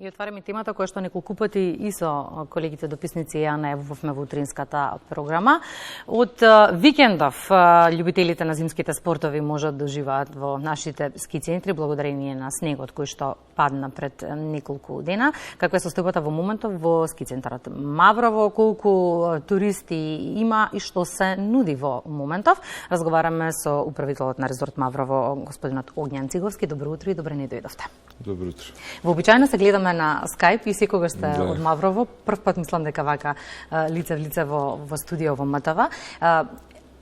И отвараме темата која што неколку пати и со колегите дописници ја најавувавме во утринската програма. Од викендов љубителите на зимските спортови можат да уживаат во нашите ски центри благодарение на снегот кој што падна пред неколку дена. Каква е состојбата во моментов во ски центарот Маврово, колку туристи има и што се нуди во моментов? Разговараме со управителот на резорт Маврово, господинот Огњан Циговски. Добро утро и добре ни дојдовте. Добро утро. Вообичаено се гледаме на Skype и секогаш сте од Маврово. Прв пат мислам дека вака лице в лице во студио во МТВ.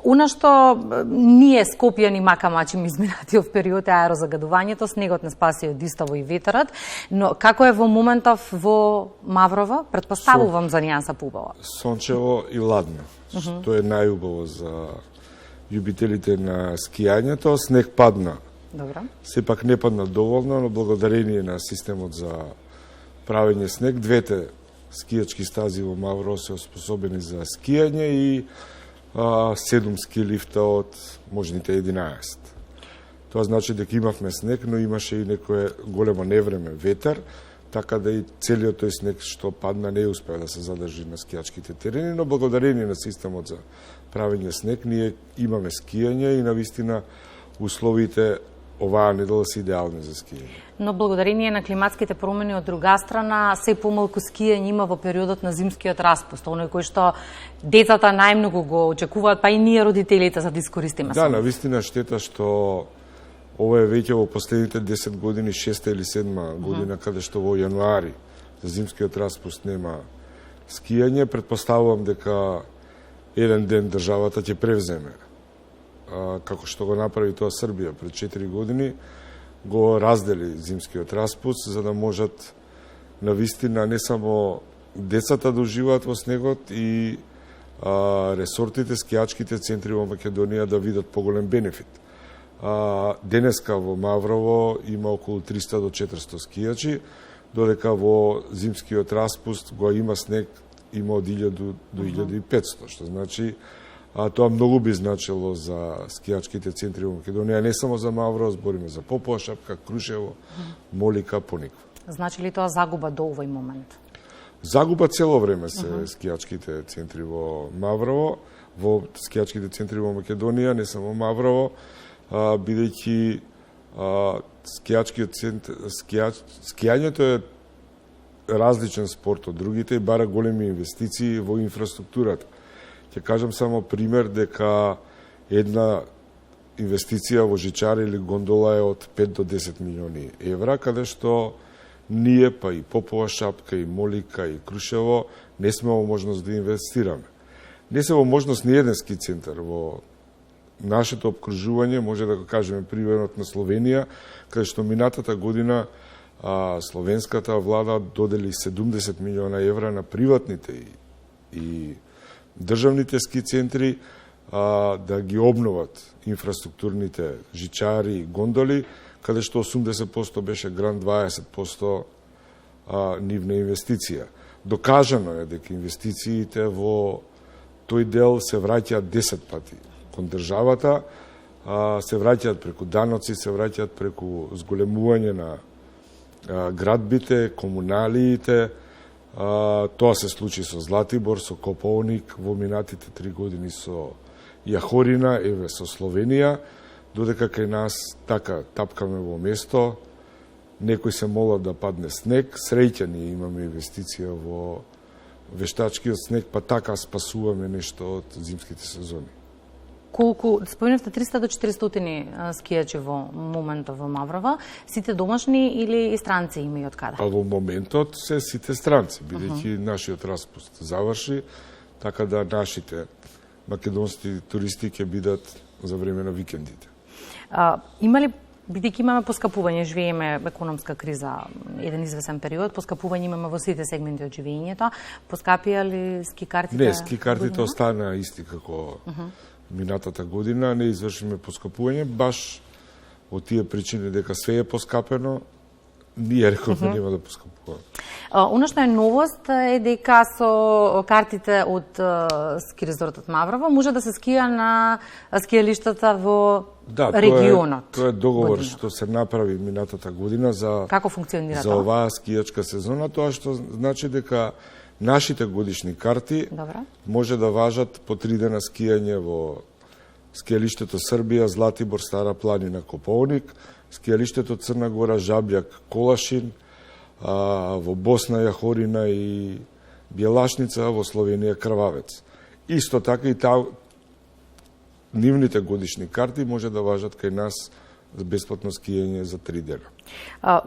Она што ние Скопјани макамачи изминатиот период е аерозагадувањето, снегот не спаси од истово и ветерот, но како е во моментов во Маврово? Претпоставувам за нијанса поубаво. Сончево и ладно, што е најубаво за љубителите на скијањето. Снег падна. Добро. Сепак не падна доволно, но благодарение на системот за правење снег, двете скијачки стази во Маврово се оспособени за скијање и 7 ски лифта од можните 11. Тоа значи дека имавме снег, но имаше и некое големо невреме, ветер, така да и целиот тој снег што падна не успеа да се задржи на скијачките терени, но благодарение на системот за правење снег ние имаме скијање и навистина условите оваа недела се идеални за скијање. Но благодарение на климатските промени од друга страна, се помалку скијање има во периодот на зимскиот распуст, оној кој што децата најмногу го очекуваат, па и ние родителите за да искористиме. Да, навистина штета што ова е веќе во последните 10 години, 6 или 7 година, каде што во јануари за зимскиот распуст нема скијање. Претпоставувам дека еден ден државата ќе превземе, како што го направи тоа Србија пред 4 години, го раздели зимскиот распуст, за да можат навистина не само децата да уживаат во снегот и ресортите, скијачките центри во Македонија да видат поголем бенефит. Денеска во Маврово има околу 300 до 400 скијачи, додека во зимскиот распуст го има снег, има од 1000 до 1500, што значи тоа многу би значило за скијачките центри во Македонија, не само за Маврово, збориме за Попова шапка, Крушево, Молика, Пониква. Значи ли тоа загуба до овој момент? Загуба цело време се скијачките центри во Маврово, во скијачките центри во Македонија, не само Маврово, бидејќи скијањето е различен спорт од другите и бара големи инвестиции во инфраструктурата. Ќе кажам само пример дека една инвестиција во жичара или гондола е од 5 до 10 милиони евра, каде што ние, па и Попова шапка, и Молика, и Крушево, не сме во можност да инвестираме. Не се во можност ни еден ски центар. Во нашето обкружување, може да го кажеме примерот на Словенија, каде што минатата година словенската влада додели 70 милиона евра на приватните и државните ски центри да ги обноват инфраструктурните жичари и гондоли, каде што 80% беше грант, 20% нивна инвестиција. Докажано е дека инвестициите во тој дел се враќаат 10 пати кон државата, се враќаат преку даноци, се враќаат преку зголемување на градбите, комуналиите. Тоа се случи со Златибор, со Кополник, во минатите 3 години со Јахорина, еве со Словенија, додека кај нас така тапкаме во место, некои се молат да падне снег, среќани имаме инвестиција во вештачкиот снег, па така спасуваме нешто од зимските сезони. Колку, споменавте 300 до 400 скијачи во моментот во Маврово, сите домашни или и странци има и од каде? Во моментот се сите странци, бидејќи нашиот распуст заврши, така да нашите македонски туристи ќе бидат за време на викендите. Има ли, бидејќи имаме поскапување, живееме економска криза еден извесен период, поскапување имаме во сите сегменти од живењето, поскапија ли ски картите? Не, ски картите остана исти како минатата година, не извршиме поскапување, баш од тие причини дека све е поскапено, ние рековме нема да поскапуваме. Оно што е новост е дека со картите од ски резортот Маврово може да се скија на скијалиштата во Да, регионот. Тоа е договор година. што се направи минатата година за Како функционира за тоа? оваа скијачка сезона, тоа што значи дека нашите годишни карти Добра. може да важат по 3 дена скијање во скијалиштето Србија, Златибор, Стара планина, Коповник, скијалиштето Црна Гора, Жабљак, Колашин, во Босна Јахорина и Бјелашница, во Словенија Крвавец. Исто така и нивните годишни карти може да важат кај нас за бесплатно скијање за 3 дена.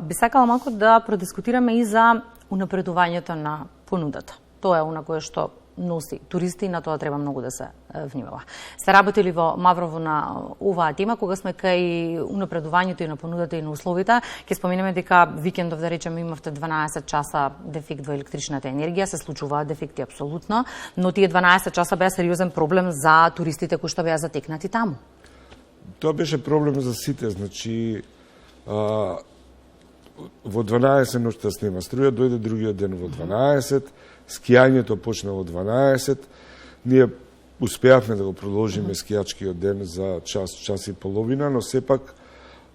Би сакала малку да продискутираме и за унапредувањето на понудата. Тоа е она кое што носи туристи и на тоа треба многу да се внимава. Сте работили во Маврово на оваа тема, кога сме кај унапредувањето и на понудата и на условите. Ќе споменеме дека викендов, да речеме, имавте 12 часа дефект во електричната енергија, се случуваат дефекти апсолутно, но тие 12 часа беа сериозен проблем за туристите кои што беа затекнати таму. Тоа беше проблем за сите, значи во 12 ноќта снема струја, дојде другиот ден во 12, скијањето почна во 12, ние успеавме да го продолжиме скијачкиот ден за час и половина, но сепак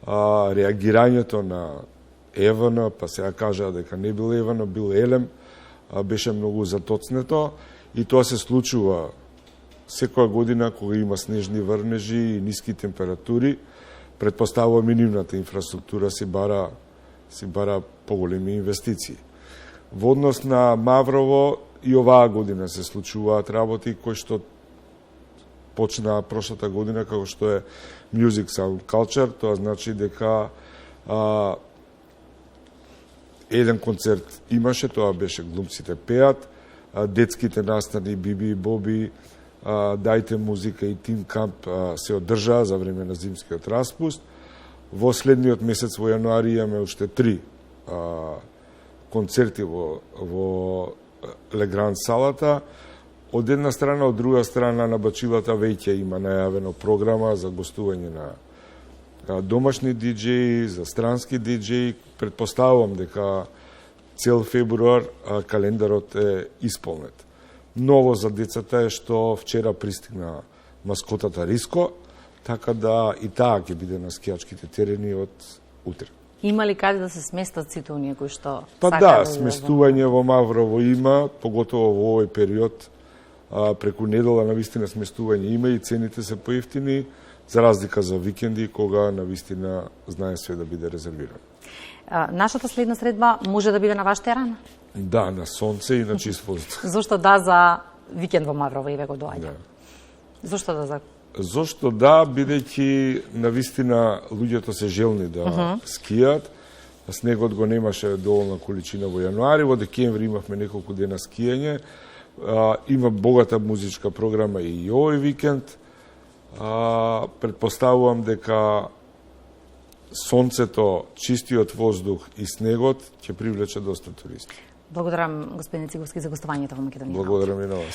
реагирањето на ЕВН, па сега кажаа дека не бил ЕВН, бил ЕЛЕМ, беше многу затоцнето и тоа се случува секоја година кога има снежни врнежи и ниски температури. Предпоставувам и нивната инфраструктура си бара поголеми инвестиции. Во однос на Маврово и оваа година се случуваат работи кои што почнаа прошлата година, како што е Music Sound Culture. Тоа значи дека еден концерт имаше, тоа беше Глумците пеат, детските настани Биби и Боби, Дајте музика и Тим Камп се одржаа за време на зимскиот распуст. Во следниот месец во јануари имаме уште 3 концерти во Легранд салата. Од една страна, од друга страна на Бачилата веќе има најавено програма за гостување на домашни диџеи, за странски диџеи. Предпоставувам дека цел февруар календарот е исполнет. Ново за децата е што вчера пристигна маскотата Риско, така да и таа ќе биде на скијачките терени од утре. Има ли каде да се сместат сите оние кои што Па сакаат да, сместување во Маврово има, поготово во овој период, преку недела навистина сместување има и цените се поевтини, за разлика за викенди, кога навистина знае све да биде резервирано. Нашата следна средба може да биде на ваш терен? Да, на сонце и на чист воздух. Зошто да за викенд во Маврово и ве го доаѓа? Да. Зошто да за... Зошто да, бидејќи навистина луѓето се желни да скијат. Снегот го немаше доволна количина во јануари, во декември имавме неколку дена скијање. Има богата музичка програма и овој викенд. Предпоставувам дека сонцето, чистиот воздух и снегот ќе привлече доста туристи. Благодарам, господин Циговски, за гостувањето во Македонија. Благодарам и на вас.